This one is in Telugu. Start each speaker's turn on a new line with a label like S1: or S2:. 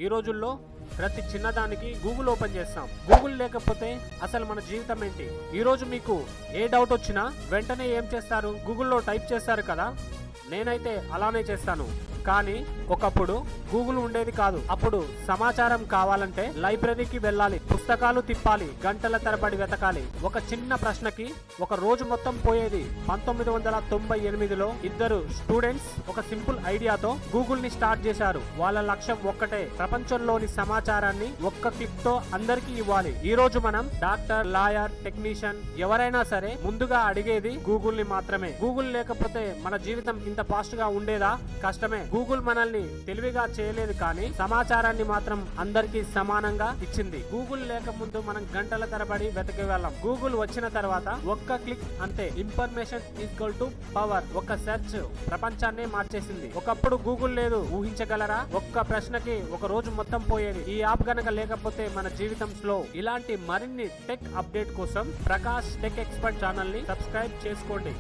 S1: ఈ రోజుల్లో ప్రతి చిన్నదానికి గూగుల్ ఓపెన్ చేస్తాం. గూగుల్ లేకపోతే అసలు మన జీవితం ఏంటి? ఈ రోజు మీకు ఏ డౌట్ వచ్చినా వెంటనే ఏం చేస్తారు? గూగుల్లో టైప్ చేస్తారు కదా. నేనైతే అలానే చేస్తాను. కానీ ఒకప్పుడు గూగుల్ ఉండేది కాదు. అప్పుడు సమాచారం కావాలంటే లైబ్రరీకి వెళ్ళాలి, పుస్తకాలు తిప్పాలి, గంటల తరబడి వెతకాలి. ఒక చిన్న ప్రశ్నకి ఒక రోజు మొత్తం పోయేది. 1998లో ఇద్దరు స్టూడెంట్స్ ఒక సింపుల్ ఐడియాతో గూగుల్ ని స్టార్ట్ చేశారు. వాళ్ళ లక్ష్యం ఒక్కటే, ప్రపంచంలోని సమాచారాన్ని ఒక్క క్లిక్ తో అందరికీ ఇవ్వాలి. ఈ రోజు మనం డాక్టర్, లాయర్, టెక్నీషియన్ ఎవరైనా సరే ముందుగా అడిగేది గూగుల్ ని మాత్రమే. గూగుల్ లేకపోతే మన జీవితం ఇంత ఫాస్ట్ గా ఉండేదా? కష్టమే. గూగుల్ మనల్ని తెలివిగా చేయలేదు, కానీ సమాచారాన్ని మాత్రం అందరికీ సమానంగా ఇచ్చింది. గూగుల్ లేక ముందు మనం గంటల తరబడి వెతికే వాళ్ళం. గూగుల్ వచ్చిన తర్వాత ఒక్క క్లిక్ అంతే. Information equal to power. ఒక సెర్చ్ ప్రపంచాన్ని మార్చేసింది. ఒకప్పుడు గూగుల్ లేదు, ఊహించగలరా? ఒక్క ప్రశ్నకి ఒక రోజు మొత్తం పోయేది. ఈ యాప్ గనక లేకపోతే మన జీవితం స్లో. ఇలాంటి మరిన్ని టెక్ అప్డేట్ కోసం ప్రకాష్ టెక్ ఎక్స్పర్ట్ ఛానల్ ని సబ్స్క్రైబ్ చేసుకోండి.